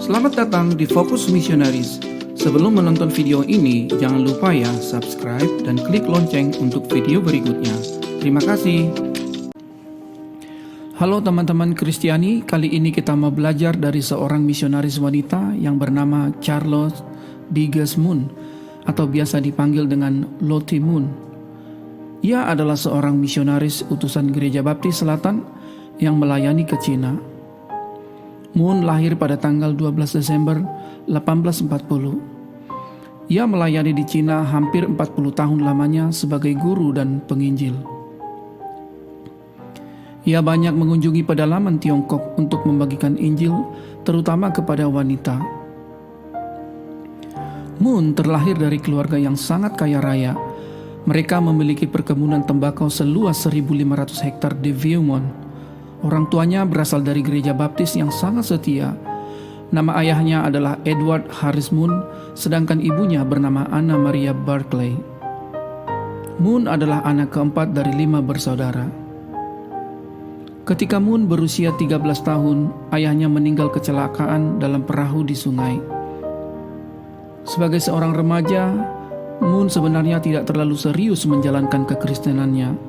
Selamat datang di Fokus Missionaries. Sebelum menonton video ini, jangan lupa ya subscribe dan klik lonceng untuk video berikutnya. Terima kasih. Halo teman-teman Kristiani, kali ini kita mau belajar dari seorang misionaris wanita yang bernama Charlotte Digges Moon atau biasa dipanggil dengan Lottie Moon. Ia adalah seorang misionaris utusan Gereja Baptis Selatan yang melayani ke Cina. Moon lahir pada tanggal 12 Desember 1840. Ia melayani di Cina hampir 40 tahun lamanya sebagai guru dan penginjil. Ia banyak mengunjungi pedalaman Tiongkok untuk membagikan Injil, terutama kepada wanita. Moon terlahir dari keluarga yang sangat kaya raya. Mereka memiliki perkebunan tembakau seluas 1.500 hektar di Vieux-Mont. Orang tuanya berasal dari gereja baptis yang sangat setia. Nama ayahnya adalah Edward Harris Moon, sedangkan ibunya bernama Anna Maria Barclay. Moon adalah anak keempat dari 5 bersaudara. Ketika Moon berusia 13 tahun, ayahnya meninggal kecelakaan dalam perahu di sungai. Sebagai seorang remaja, Moon sebenarnya tidak terlalu serius menjalankan kekristenannya.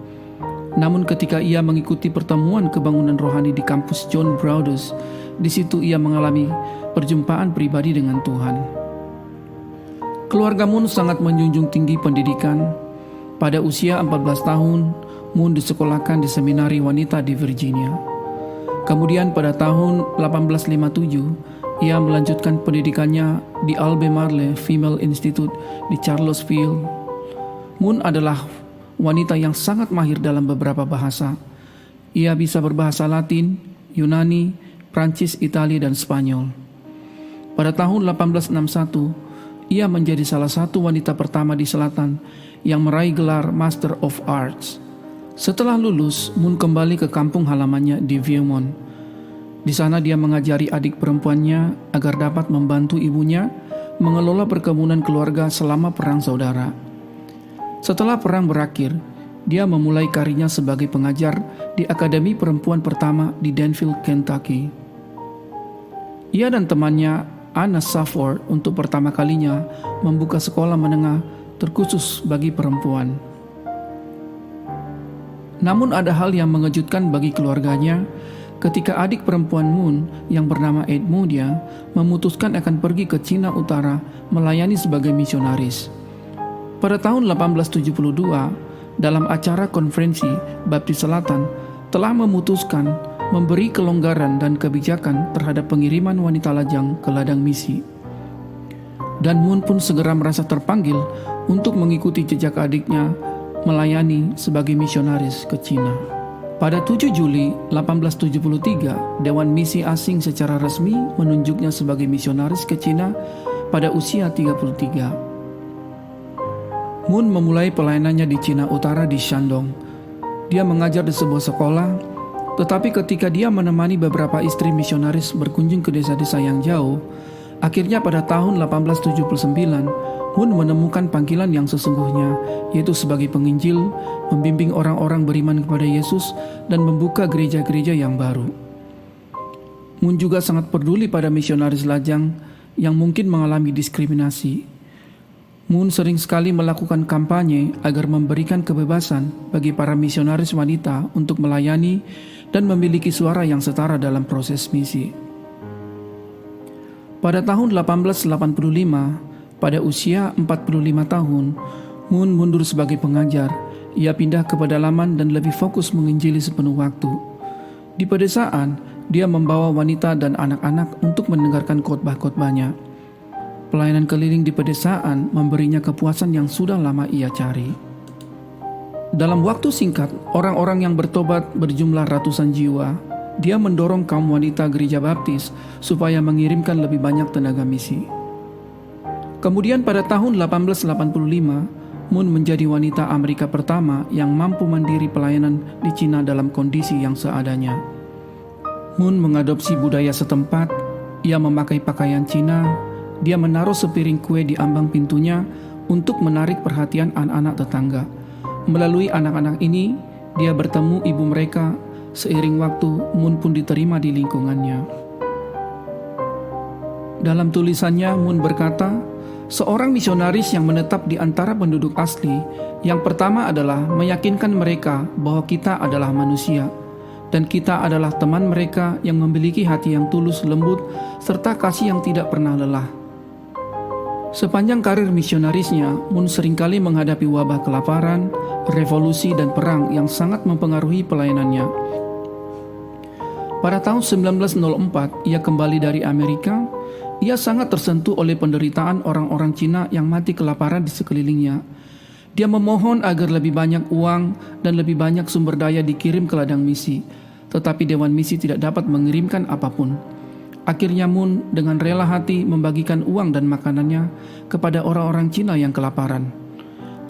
Namun ketika ia mengikuti pertemuan kebangunan rohani di kampus John Broadus, di situ ia mengalami perjumpaan pribadi dengan Tuhan. Keluarga Moon sangat menjunjung tinggi pendidikan. Pada usia 14 tahun, Moon disekolahkan di seminari wanita di Virginia. Kemudian pada tahun 1857, ia melanjutkan pendidikannya di Albemarle Female Institute di Charlottesville. Moon adalah wanita yang sangat mahir dalam beberapa bahasa. Ia bisa berbahasa Latin, Yunani, Prancis, Italia, dan Spanyol. Pada tahun 1861, ia menjadi salah satu wanita pertama di Selatan yang meraih gelar Master of Arts. Setelah lulus, Moon kembali ke kampung halamannya di Vieux-Mont. Di sana dia mengajari adik perempuannya agar dapat membantu ibunya mengelola perkebunan keluarga selama perang saudara. Setelah perang berakhir, dia memulai karirnya sebagai pengajar di Akademi Perempuan pertama di Danville, Kentucky. Ia dan temannya Anna Safford untuk pertama kalinya membuka sekolah menengah terkhusus bagi perempuan. Namun ada hal yang mengejutkan bagi keluarganya ketika adik perempuan Moon yang bernama Edmudia memutuskan akan pergi ke Cina Utara melayani sebagai misionaris. Pada tahun 1872, dalam acara konferensi Baptis Selatan telah memutuskan memberi kelonggaran dan kebijakan terhadap pengiriman wanita lajang ke ladang misi. Dan Moon pun segera merasa terpanggil untuk mengikuti jejak adiknya melayani sebagai misionaris ke Cina. Pada 7 Juli 1873, Dewan Misi Asing secara resmi menunjuknya sebagai misionaris ke Cina pada usia 33. Moon memulai pelayanannya di Cina Utara di Shandong. Dia mengajar di sebuah sekolah, tetapi ketika dia menemani beberapa istri misionaris berkunjung ke desa-desa yang jauh, akhirnya pada tahun 1879, Moon menemukan panggilan yang sesungguhnya, yaitu sebagai penginjil, membimbing orang-orang beriman kepada Yesus, dan membuka gereja-gereja yang baru. Moon juga sangat peduli pada misionaris lajang yang mungkin mengalami diskriminasi. Moon sering sekali melakukan kampanye agar memberikan kebebasan bagi para misionaris wanita untuk melayani dan memiliki suara yang setara dalam proses misi. Pada tahun 1885, pada usia 45 tahun, Moon mundur sebagai pengajar. Ia pindah ke pedalaman dan lebih fokus menginjili sepenuh waktu. Di pedesaan, dia membawa wanita dan anak-anak untuk mendengarkan khotbah-khotbahnya. Pelayanan keliling di pedesaan memberinya kepuasan yang sudah lama ia cari. Dalam waktu singkat, orang-orang yang bertobat berjumlah ratusan jiwa. Dia mendorong kaum wanita gereja baptis supaya mengirimkan lebih banyak tenaga misi. Kemudian pada tahun 1885, Moon menjadi wanita Amerika pertama yang mampu mandiri pelayanan di Cina dalam kondisi yang seadanya. Moon mengadopsi budaya setempat. Ia memakai pakaian Cina. Dia menaruh sepiring kue di ambang pintunya untuk menarik perhatian anak-anak tetangga. Melalui anak-anak ini, dia bertemu ibu mereka. Seiring waktu, Moon pun diterima di lingkungannya. Dalam tulisannya, Moon berkata, seorang misionaris yang menetap di antara penduduk asli, yang pertama adalah meyakinkan mereka bahwa kita adalah manusia, dan kita adalah teman mereka yang memiliki hati yang tulus, lembut, serta kasih yang tidak pernah lelah. Sepanjang karir misionarisnya, Moon seringkali menghadapi wabah kelaparan, revolusi, dan perang yang sangat mempengaruhi pelayanannya. Pada tahun 1904, ia kembali dari Amerika. Ia sangat tersentuh oleh penderitaan orang-orang Cina yang mati kelaparan di sekelilingnya. Dia memohon agar lebih banyak uang dan lebih banyak sumber daya dikirim ke ladang misi, tetapi Dewan Misi tidak dapat mengirimkan apapun. Akhirnya Moon dengan rela hati membagikan uang dan makanannya kepada orang-orang Cina yang kelaparan.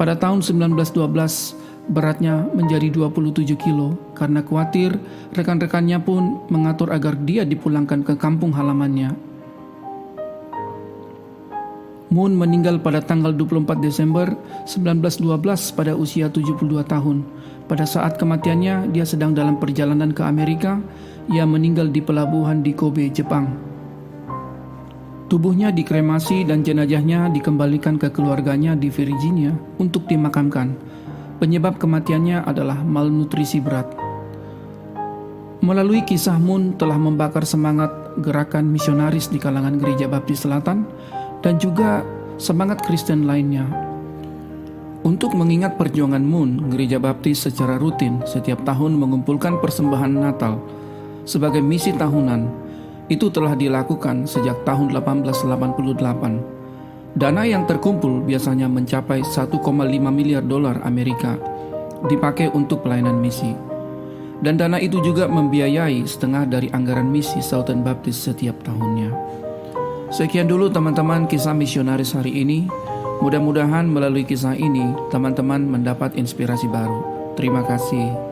Pada tahun 1912, beratnya menjadi 27 kilo karena khawatir rekan-rekannya pun mengatur agar dia dipulangkan ke kampung halamannya. Moon meninggal pada tanggal 24 Desember 1912 pada usia 72 tahun. Pada saat kematiannya, dia sedang dalam perjalanan ke Amerika. Ia meninggal di pelabuhan di Kobe, Jepang. Tubuhnya dikremasi dan jenazahnya dikembalikan ke keluarganya di Virginia untuk dimakamkan. Penyebab kematiannya adalah malnutrisi berat. Melalui kisah, Moon telah membakar semangat gerakan misionaris di kalangan Gereja Baptis Selatan dan juga semangat Kristen lainnya. Untuk mengingat perjuangan Moon, Gereja Baptis secara rutin setiap tahun mengumpulkan persembahan Natal sebagai misi tahunan. Itu telah dilakukan sejak tahun 1888. Dana yang terkumpul biasanya mencapai 1,5 miliar dolar Amerika dipakai untuk pelayanan misi. Dan dana itu juga membiayai setengah dari anggaran misi Southern Baptist setiap tahunnya. Sekian dulu teman-teman kisah misionaris hari ini. Mudah-mudahan melalui kisah ini teman-teman mendapat inspirasi baru. Terima kasih.